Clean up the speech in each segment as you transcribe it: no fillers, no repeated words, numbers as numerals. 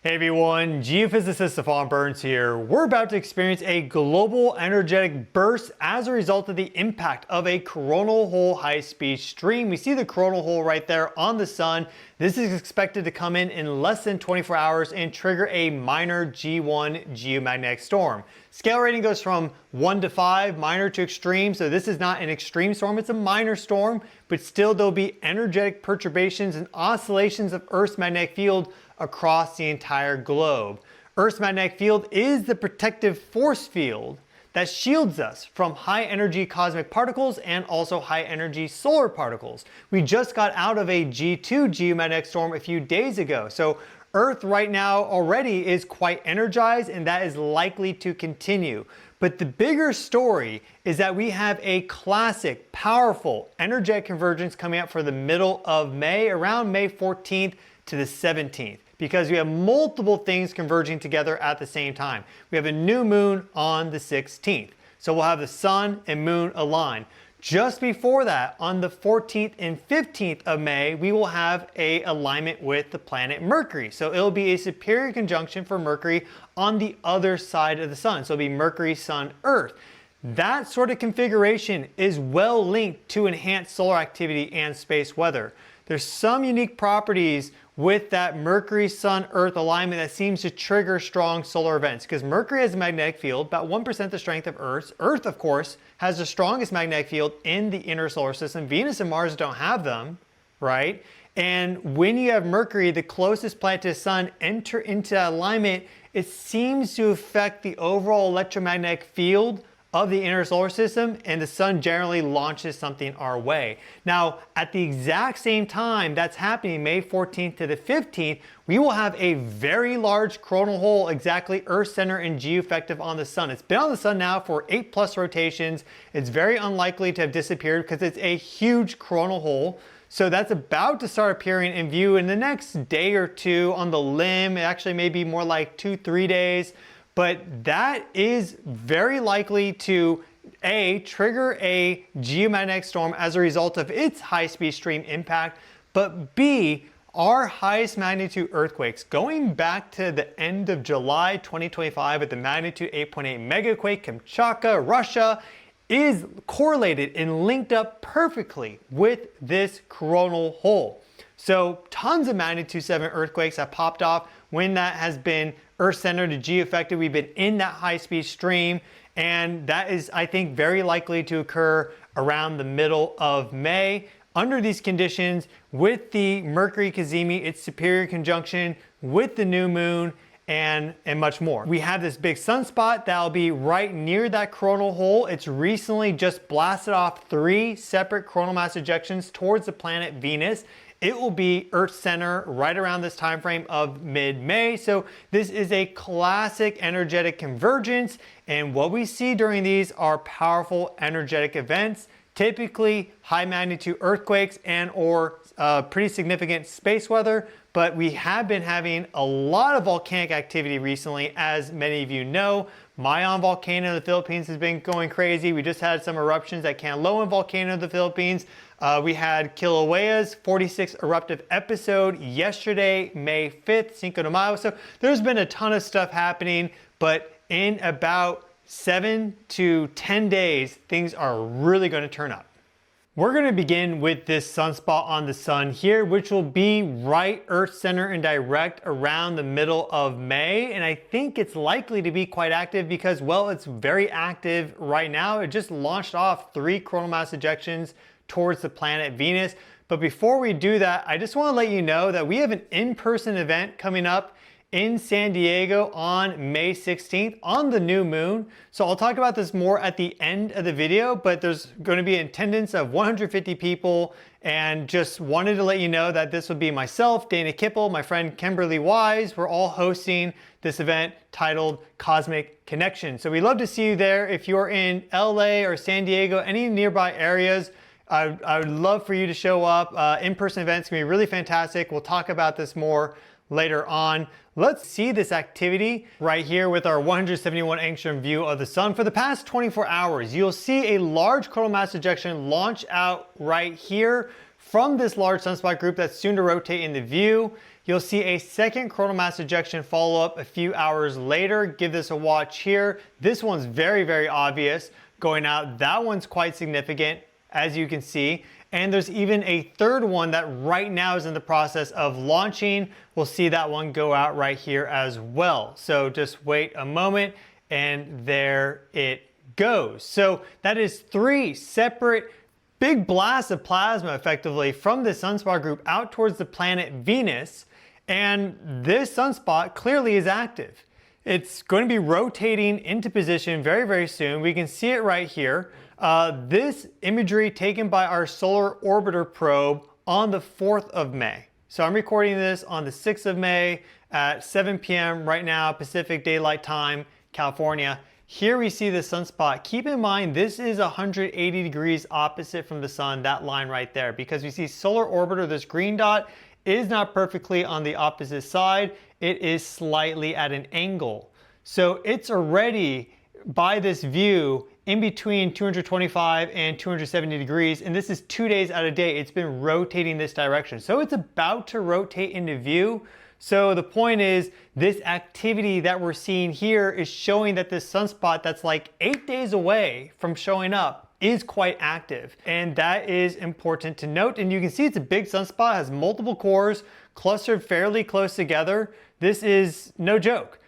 Hey everyone, geophysicist Stefan Burns here. We're about to experience a global energetic burst as a result of the impact of a coronal hole high-speed stream. We see the coronal hole right there on the sun. This is expected to come in less than 24 hours and trigger a minor G1 geomagnetic storm. Scale rating goes from 1 to 5, minor to extreme, so this is not an extreme storm, it's a minor storm, but still there'll be energetic perturbations and oscillations of Earth's magnetic field across the entire globe. Earth's magnetic field is the protective force field that shields us from high energy cosmic particles and also high energy solar particles. We just got out of a G2 geomagnetic storm a few days ago. So Earth right now already is quite energized, and that is likely to continue. But the bigger story is that we have a classic, powerful, energetic convergence coming up for the middle of May, around May 14th to the 17th. Because we have multiple things converging together at the same time. We have a new moon on the 16th. So we'll have the sun and moon align. Just before that, on the 14th and 15th of May, we will have an alignment with the planet Mercury. So it'll be a superior conjunction for Mercury on the other side of the sun. So it'll be Mercury-Sun-Earth. That sort of configuration is well linked to enhanced solar activity and space weather. There's some unique properties with that Mercury-Sun-Earth alignment that seems to trigger strong solar events, because Mercury has a magnetic field about 1% the strength of Earth's. Earth, of course, has the strongest magnetic field in the inner solar system. Venus and Mars don't have them, right? And when you have Mercury, the closest planet to the sun, enter into that alignment, it seems to affect the overall electromagnetic field of the inner solar system, and the sun generally launches something our way. Now, at the exact same time that's happening, May 14th to the 15th, we will have a very large coronal hole exactly Earth center and geoeffective on the sun. It's been on the sun now for 8+ rotations. It's very unlikely to have disappeared because it's a huge coronal hole. So that's about to start appearing in view in the next day or two on the limb. It actually may be more like 2-3 days. But that is very likely to A, trigger a geomagnetic storm as a result of its high-speed stream impact, but B, our highest magnitude earthquakes, going back to the end of July 2025 at the magnitude 8.8 megaquake, Kamchatka, Russia, is correlated and linked up perfectly with this coronal hole. So tons of magnitude 7 earthquakes have popped off when that has been Earth-centered to geoeffective. We've been in that high-speed stream, and that is, I think, very likely to occur around the middle of May. Under these conditions, with the Mercury Cazimi, its superior conjunction with the new moon, and much more. We have this big sunspot that'll be right near that coronal hole. It's recently just blasted off 3 separate coronal mass ejections towards the planet Venus. It will be Earth center right around this time frame of mid-May. So this is a classic energetic convergence, and what we see during these are powerful energetic events, typically high magnitude earthquakes and or pretty significant space weather. But we have been having a lot of volcanic activity recently, as many of you know. Mayon volcano in the Philippines has been going crazy. We just had some eruptions at Canloan volcano in the Philippines. We had Kilauea's 46th eruptive episode yesterday, May 5th, Cinco de Mayo. So there's been a ton of stuff happening, but in about 7 to 10 days, things are really going to turn up. We're going to begin with this sunspot on the sun here, which will be right Earth center and direct around the middle of May. And I think it's likely to be quite active because, well, it's very active right now. It just launched off 3 coronal mass ejections towards the planet Venus. But before we do that, I just want to let you know that we have an in-person event coming up in San Diego on May 16th on the new moon. So I'll talk about this more at the end of the video, but there's going to be an attendance of 150 people, and just wanted to let you know that this will be myself, Dana Kipple, my friend Kimberly Wise. We're all hosting this event titled Cosmic Connection. So we'd love to see you there. If you're in LA or San Diego, any nearby areas, I would love for you to show up. In-person events can be really fantastic. We'll talk about this more later on. Let's see this activity right here with our 171 angstrom view of the sun. For the past 24 hours, you'll see a large coronal mass ejection launch out right here from this large sunspot group that's soon to rotate in the view. You'll see a second coronal mass ejection follow up a few hours later. Give this a watch here. This one's very, very obvious going out. That one's quite significant, as you can see. And there's even a third one that right now is in the process of launching. We'll see that one go out right here as well. So just wait a moment, and there it goes. So that is 3 separate big blasts of plasma effectively from the sunspot group out towards the planet Venus. And this sunspot clearly is active. It's going to be rotating into position very, very soon. We can see it right here. This imagery taken by our solar orbiter probe on the 4th of May. So I'm recording this on the 6th of May at 7 p.m. right now, Pacific Daylight Time, California. Here we see the sunspot. Keep in mind, this is 180 degrees opposite from the sun, that line right there, because we see solar orbiter, this green dot, is not perfectly on the opposite side. It is slightly at an angle. So it's already, by this view, in between 225 and 270 degrees, and this is 2 days out of date. It's been rotating this direction. So it's about to rotate into view. So the point is, this activity that we're seeing here is showing that this sunspot that's like 8 days away from showing up is quite active. And that is important to note. And you can see it's a big sunspot, has multiple cores clustered fairly close together. This is no joke.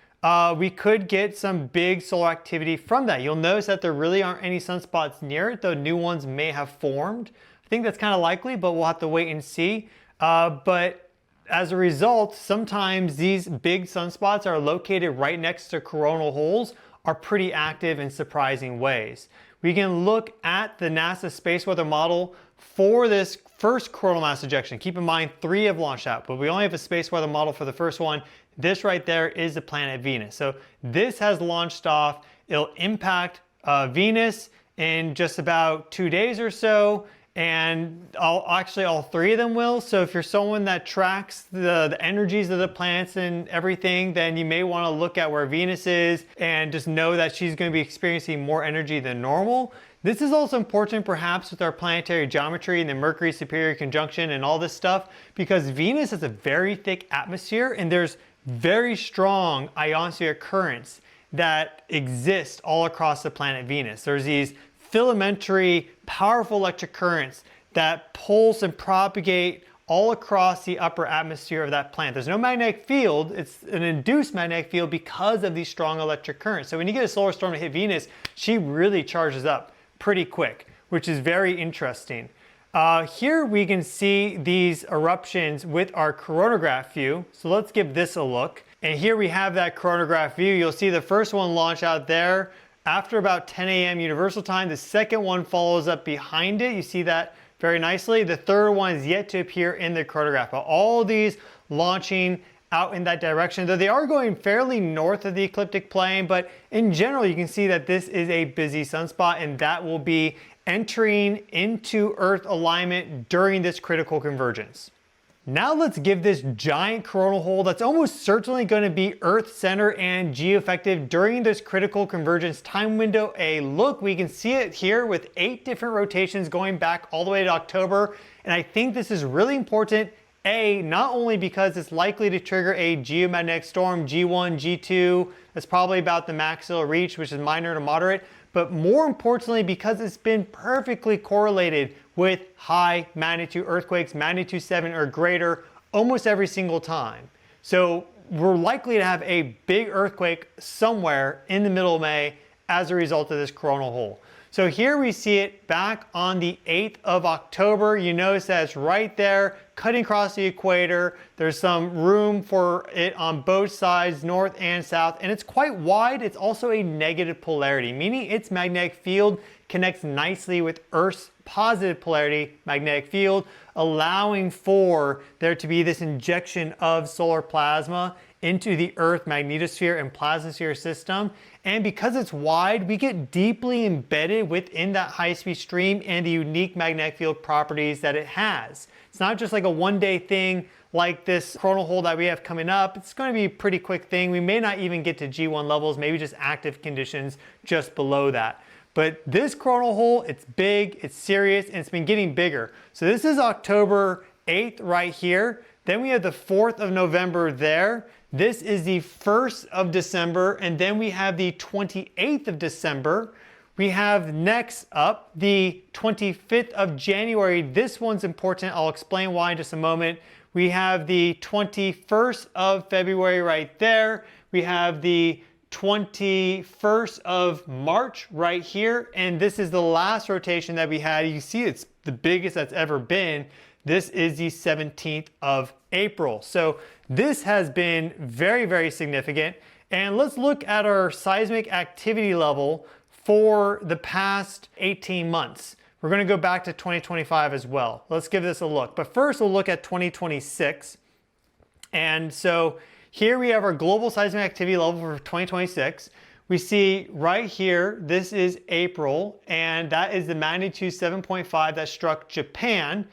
We could get some big solar activity from that. You'll notice that there really aren't any sunspots near it, though new ones may have formed. I think that's kind of likely, but we'll have to wait and see. But as a result, sometimes these big sunspots are located right next to coronal holes, are pretty active in surprising ways. We can look at the NASA space weather model for this first coronal mass ejection. Keep in mind, 3 have launched out, but we only have a space weather model for the first one. This right there is the planet Venus. So this has launched off. It'll impact Venus in just about 2 days or so. And actually all 3 of them will. So if you're someone that tracks the energies of the planets and everything, then you may want to look at where Venus is and just know that she's going to be experiencing more energy than normal. This is also important perhaps with our planetary geometry and the Mercury superior conjunction and all this stuff, because Venus has a very thick atmosphere and there's very strong ionospheric currents that exist all across the planet Venus. There's these filamentary, powerful electric currents that pulse and propagate all across the upper atmosphere of that planet. There's no magnetic field. It's an induced magnetic field because of these strong electric currents. So when you get a solar storm to hit Venus, she really charges up pretty quick, which is very interesting. Here we can see these eruptions with our coronagraph view. So let's give this a look. And here we have that coronagraph view. You'll see the first one launch out there after about 10 a.m. Universal Time. The second one follows up behind it. You see that very nicely. The third one is yet to appear in the coronagraph. But all of these launching out in that direction, though they are going fairly north of the ecliptic plane. But in general, you can see that this is a busy sunspot, and that will be entering into Earth alignment during this critical convergence. Now let's give this giant coronal hole that's almost certainly going to be Earth center and geoeffective during this critical convergence time window a look. We can see it here with 8 different rotations going back all the way to October. And I think this is really important, not only because it's likely to trigger a geomagnetic storm, G1, G2, that's probably about the max it'll reach, which is minor to moderate, but more importantly because it's been perfectly correlated with high magnitude earthquakes, magnitude 7 or greater, almost every single time. So we're likely to have a big earthquake somewhere in the middle of May as a result of this coronal hole. So here we see it back on the 8th of October. You notice that it's right there, cutting across the equator. There's some room for it on both sides, north and south, and it's quite wide. It's also a negative polarity, meaning its magnetic field connects nicely with Earth's positive polarity magnetic field, allowing for there to be this injection of solar plasma into the Earth magnetosphere and plasmasphere system. And because it's wide, we get deeply embedded within that high-speed stream and the unique magnetic field properties that it has. It's not just like a one-day thing like this coronal hole that we have coming up. It's going to be a pretty quick thing. We may not even get to G1 levels, maybe just active conditions just below that. But this coronal hole, it's big, it's serious, and it's been getting bigger. So this is October 8th right here. Then we have the 4th of November there. This is the 1st of December, and then we have the 28th of December. We have next up the 25th of January. This one's important. I'll explain why in just a moment. We have the 21st of February right there. We have the 21st of March right here. And this is the last rotation that we had. You see it's the biggest that's ever been. This is the 17th of April. So this has been very, very significant. And let's look at our seismic activity level for the past 18 months. We're going to go back to 2025 as well. Let's give this a look. But first we'll look at 2026. And so here we have our global seismic activity level for 2026. We see right here, this is April, and that is the magnitude 7.5 that struck Japan.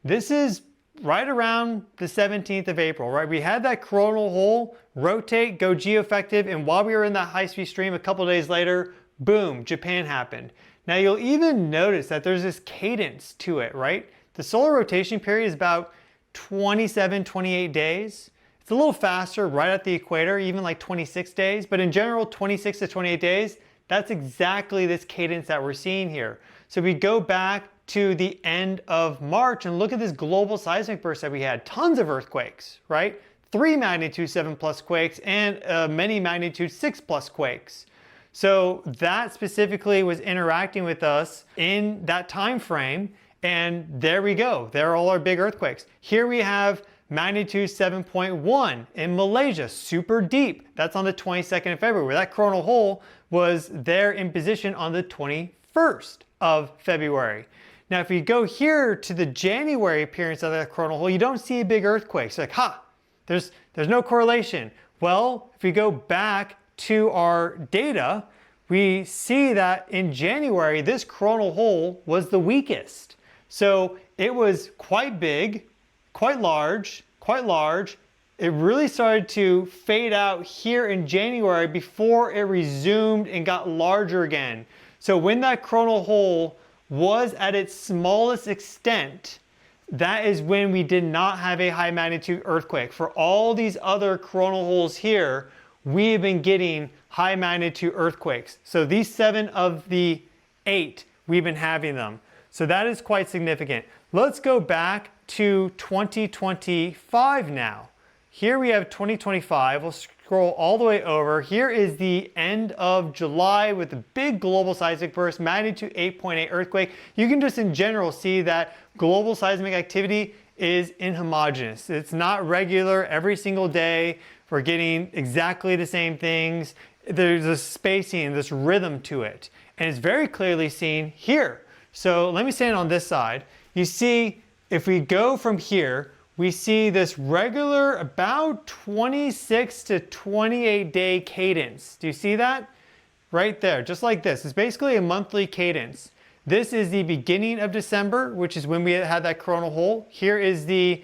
This is right around the 17th of April, right? We had that coronal hole rotate, go geoeffective, and while we were in that high-speed stream, a couple days later, boom, Japan happened. Now you'll even notice that there's this cadence to it, right? The solar rotation period is about 27, 28 days. It's a little faster right at the equator, even like 26 days, but in general, 26 to 28 days, that's exactly this cadence that we're seeing here. So we go back to the end of March and look at this global seismic burst that we had. Tons of earthquakes, right? 3 magnitude 7 plus quakes and many magnitude 6 plus quakes. So that specifically was interacting with us in that time frame, and there we go. There are all our big earthquakes. Here we have magnitude 7.1 in Malaysia, super deep. That's on the 22nd of February, where that coronal hole was there in position on the 21st of February. Now, if you go here to the January appearance of that coronal hole, you don't see a big earthquake. So like, there's no correlation. Well, if we go back to our data, we see that in January, this coronal hole was the weakest. So it was quite big, quite large. It really started to fade out here in January before it resumed and got larger again. So when that coronal hole was at its smallest extent, that is when we did not have a high magnitude earthquake. For all these other coronal holes here, we have been getting high magnitude earthquakes. So these 7 of the 8, we've been having them. So that is quite significant. Let's go back to 2025 now. Here we have 2025. We'll scroll all the way over. Here is the end of July with a big global seismic burst, magnitude 8.8 earthquake. You can just in general see that global seismic activity is inhomogeneous. It's not regular every single day. We're getting exactly the same things. There's a spacing, this rhythm to it. And it's very clearly seen here. So let me stand on this side. You see, if we go from here, we see this regular about 26 to 28 day cadence. Do you see that? Right there, just like this. It's basically a monthly cadence. This is the beginning of December, which is when we had that coronal hole. Here is the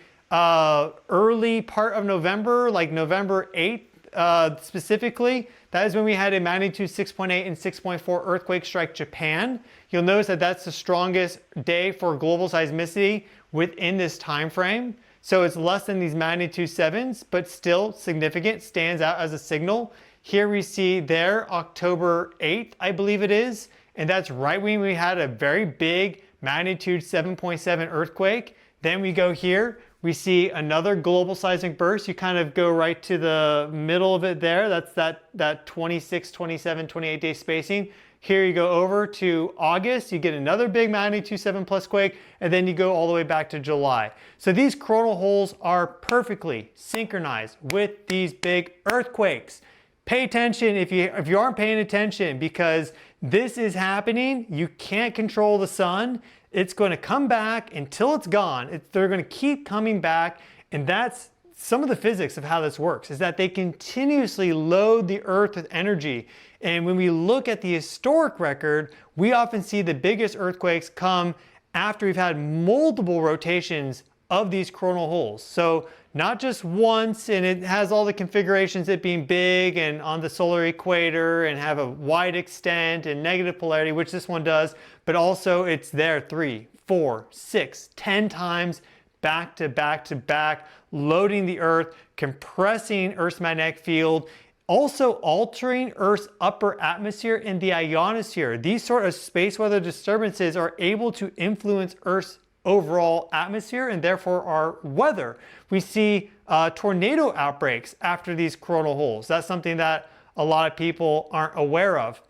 early part of November, like November 8th specifically. That is when we had a magnitude 6.8 and 6.4 earthquake strike Japan. You'll notice that that's the strongest day for global seismicity within this time frame. So it's less than these magnitude 7s, but still significant, stands out as a signal. Here we see there October 8th, I believe it is. And that's right when we had a very big magnitude 7.7 earthquake. Then we go here, we see another global seismic burst. You kind of go right to the middle of it there. That's that 26, 27, 28 day spacing. Here you go over to August, you get another big magnitude 7 plus quake, and then you go all the way back to July. So these coronal holes are perfectly synchronized with these big earthquakes. Pay attention if you aren't paying attention, because this is happening. You can't control the sun. It's going to come back until it's gone. They're going to keep coming back, and that's some of the physics of how this works, is that they continuously load the earth with energy. And when we look at the historic record, we often see the biggest earthquakes come after we've had multiple rotations of these coronal holes. So not just once, and it has all the configurations, it being big and on the solar equator and have a wide extent and negative polarity, which this one does, but also it's there 3, 4, 6, 10 times back to back to back, loading the Earth, compressing Earth's magnetic field, also altering Earth's upper atmosphere in the ionosphere. These sort of space weather disturbances are able to influence Earth's overall atmosphere and therefore our weather. We see tornado outbreaks after these coronal holes. That's something that a lot of people aren't aware of.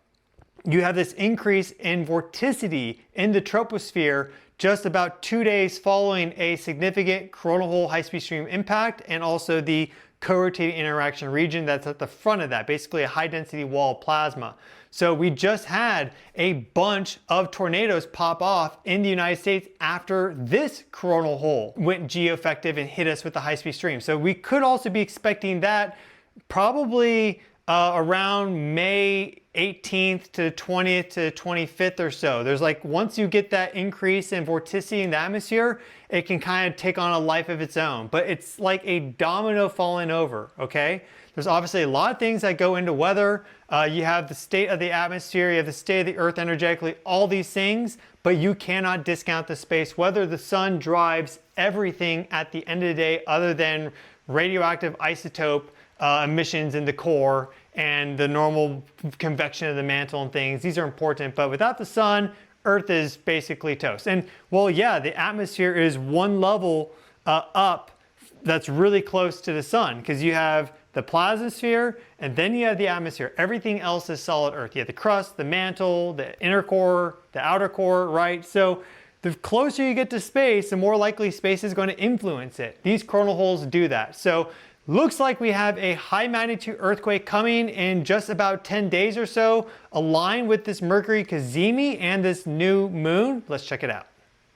You have this increase in vorticity in the troposphere just about 2 days following a significant coronal hole high-speed stream impact, and also the co-rotating interaction region that's at the front of that, basically a high-density wall of plasma. So we just had a bunch of tornadoes pop off in the United States after this coronal hole went geoeffective and hit us with the high-speed stream. So we could also be expecting that probably around May 18th to 20th to 25th or so. There's like, once you get that increase in vorticity in the atmosphere, it can kind of take on a life of its own. But it's like a domino falling over, okay? There's obviously a lot of things that go into weather. You have the state of the atmosphere, you have the state of the Earth energetically, all these things, but you cannot discount the space weather. The sun drives everything at the end of the day other than radioactive isotope emissions in the core and the normal convection of the mantle and things. These are important, but without the sun, Earth is basically toast. And well, yeah, the atmosphere is one level up that's really close to the sun, because you have the plasmasphere and then you have the atmosphere. Everything else is solid Earth. You have the crust, the mantle, the inner core, the outer core, right? So the closer you get to space, the more likely space is going to influence it. These coronal holes do that. So looks like we have a high magnitude earthquake coming in just about 10 days or so, aligned with this Mercury Cazimi and this new moon. Let's check it out.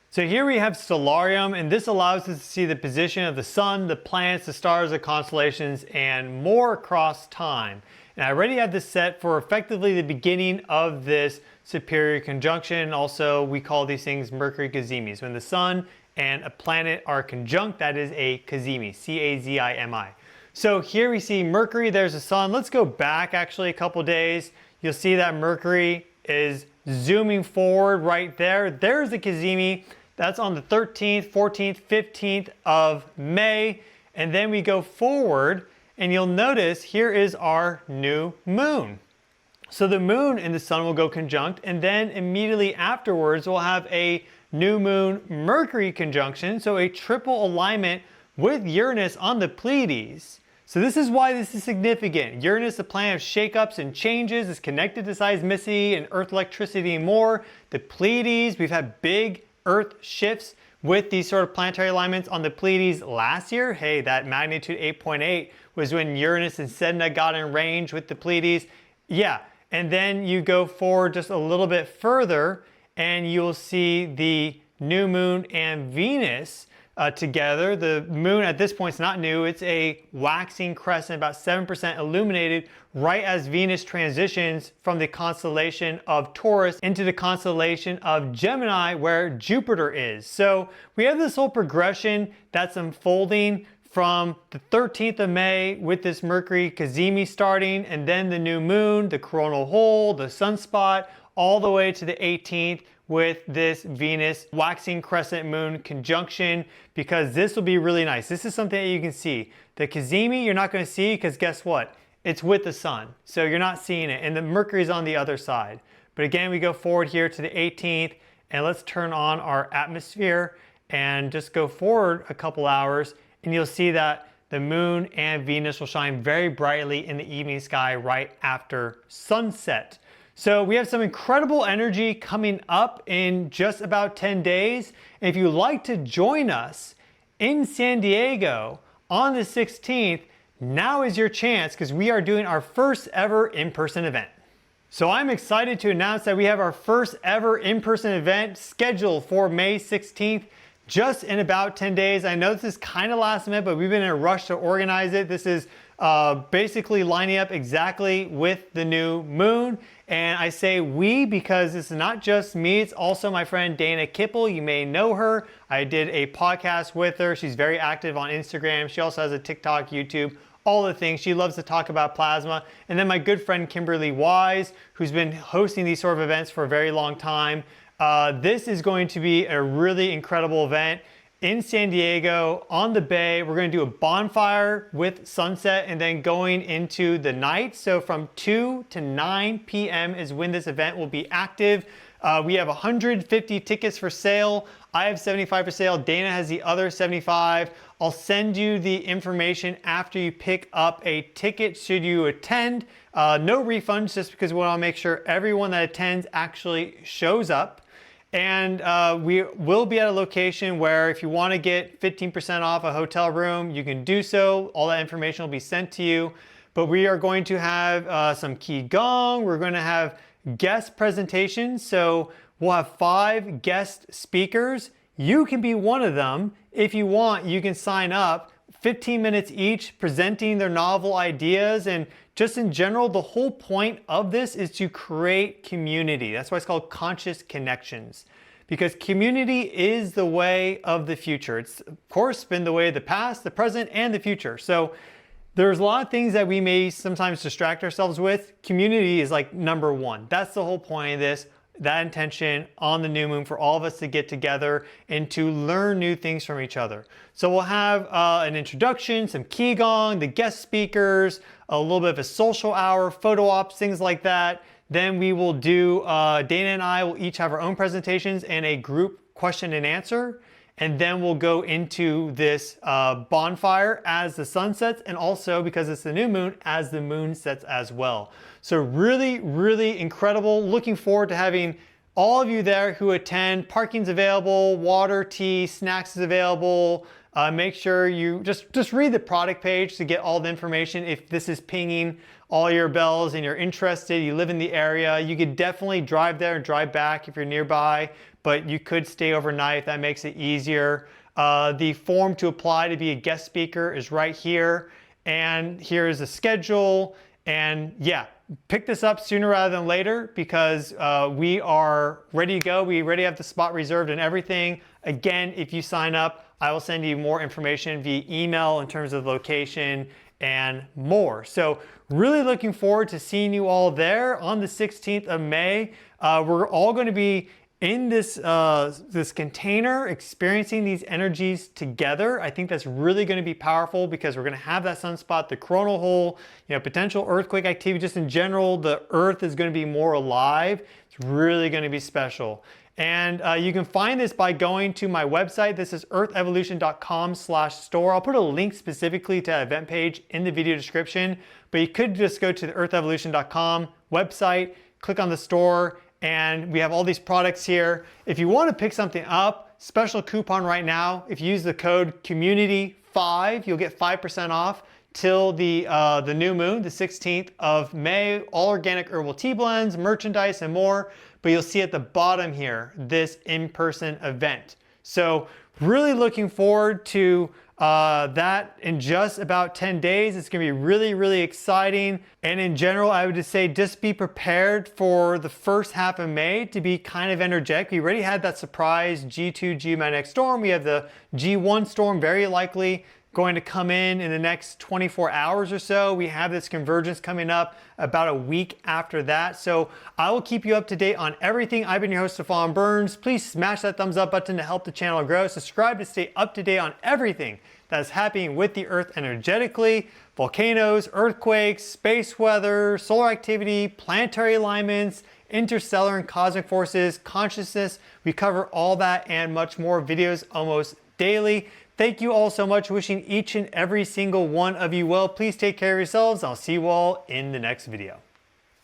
So here we have Stellarium, and this allows us to see the position of the sun, the planets, the stars, the constellations, and more across time. And I already have this set for effectively the beginning of this superior conjunction. Also, we call these things Mercury Cazimis. When the sun and a planet are conjunct, that is a Cazimi, C-A-Z-I-M-I. So here we see Mercury, there's the sun. Let's go back actually a couple days. You'll see that Mercury is zooming forward right there. There's the Cazimi. That's on the 13th, 14th, 15th of May. And then we go forward and you'll notice here is our new moon. So the moon and the sun will go conjunct, and then immediately afterwards we'll have a new moon Mercury conjunction, so a triple alignment with Uranus on the Pleiades. So this is why this is significant. Uranus, the planet of shakeups and changes, is connected to seismicity and Earth electricity and more. The Pleiades, we've had big Earth shifts with these sort of planetary alignments on the Pleiades last year. Hey, that magnitude 8.8 was when Uranus and Sedna got in range with the Pleiades. Yeah, and then you go forward just a little bit further and you'll see the new moon and Venus together. The moon at this point is not new. It's a waxing crescent, about 7% illuminated, right as Venus transitions from the constellation of Taurus into the constellation of Gemini, where Jupiter is. So we have this whole progression that's unfolding from the 13th of May with this Mercury Cazimi starting, and then the new moon, the coronal hole, the sunspot, all the way to the 18th with this Venus waxing crescent moon conjunction, because this will be really nice. This is something that you can see. The Cazimi you're not going to see because guess what? It's with the sun. So you're not seeing it, and the Mercury's on the other side. But again, we go forward here to the 18th, and let's turn on our atmosphere and just go forward a couple hours, and you'll see that the moon and Venus will shine very brightly in the evening sky right after sunset. So we have some incredible energy coming up in just about 10 days. And if you'd like to join us in San Diego on the 16th, now is your chance, because we are doing our first ever in-person event. So I'm excited to announce that we have our first ever in-person event scheduled for May 16th, just in about 10 days. I know this is kind of last minute, but we've been in a rush to organize it. This is basically lining up exactly with the new moon. And I say we because it's not just me, it's also my friend Dana Kipple. You may know her. I did a podcast with her. She's very active on Instagram. She also has a TikTok, YouTube, all the things. She loves to talk about plasma. And then my good friend Kimberly Wise, who's been hosting these sort of events for a very long time. This is going to be a really incredible event. in San Diego on the bay. We're going to do a bonfire with sunset and then going into the night. So from 2 to 9 p.m. is when this event will be active. We have 150 tickets for sale. I have 75 for sale. Dana has the other 75. I'll send you the information after you pick up a ticket should you attend. No refunds, just because we want to make sure everyone that attends actually shows up. And we will be at a location where if you want to get 15% off a hotel room, you can do so. All that information will be sent to you. But we are going to have some Qigong. We're going to have guest presentations. So we'll have 5 guest speakers. You can be one of them. If you want, you can sign up. 15 minutes each, presenting their novel ideas. And just in general, the whole point of this is to create community. That's why it's called Conscious Connections, because community is the way of the future. It's, of course, been the way of the past, the present, and the future. So there's a lot of things that we may sometimes distract ourselves with. Community is like number one. That's the whole point of this. That intention on the new moon for all of us to get together and to learn new things from each other. So we'll have an introduction, some Qigong, the guest speakers, a little bit of a social hour, photo ops, things like that. Then we will do, Dana and I will each have our own presentations and a group question and answer. And then we'll go into this bonfire as the sun sets, and also, because it's the new moon, as the moon sets as well. So really, really incredible. Looking forward to having all of you there who attend. Parking's available, water, tea, snacks is available. Make sure you just read the product page to get all the information. If this is pinging all your bells and you're interested, you live in the area, you could definitely drive there and drive back if you're nearby, but you could stay overnight if that makes it easier. The form to apply to be a guest speaker is right here. And here is the schedule. And yeah, pick this up sooner rather than later, because we are ready to go. We already have the spot reserved and everything. Again, if you sign up, I will send you more information via email in terms of location and more. So really looking forward to seeing you all there on the 16th of May. We're all going to be in this this container, experiencing these energies together. I think that's really going to be powerful, because we're going to have that sunspot, the coronal hole, potential earthquake activity. Just in general, the Earth is going to be more alive. It's really going to be special. And you can find this by going to my website. This is earthevolution.com/store. I'll put a link specifically to that event page in the video description, but you could just go to the earthevolution.com website, click on the store, and we have all these products here. If you want to pick something up, special coupon right now. If you use the code community5, you'll get 5% off till the new moon, the 16th of May. All organic herbal tea blends, merchandise, and more. But you'll see at the bottom here, this in-person event. So really looking forward to that in just about 10 days. It's gonna be really, really exciting. And in general, I would just say, just be prepared for the first half of May to be kind of energetic. We already had that surprise G2 geomagnetic storm. We have the G1 storm very likely going to come in the next 24 hours or so. We have this convergence coming up about a week after that. So I will keep you up to date on everything. I've been your host, Stefan Burns. Please smash that thumbs up button to help the channel grow. Subscribe to stay up to date on everything that is happening with the Earth energetically. Volcanoes, earthquakes, space weather, solar activity, planetary alignments, interstellar and cosmic forces, consciousness. We cover all that and much more. Videos almost daily. Thank you all so much. Wishing each and every single one of you well. Please take care of yourselves. I'll see you all in the next video.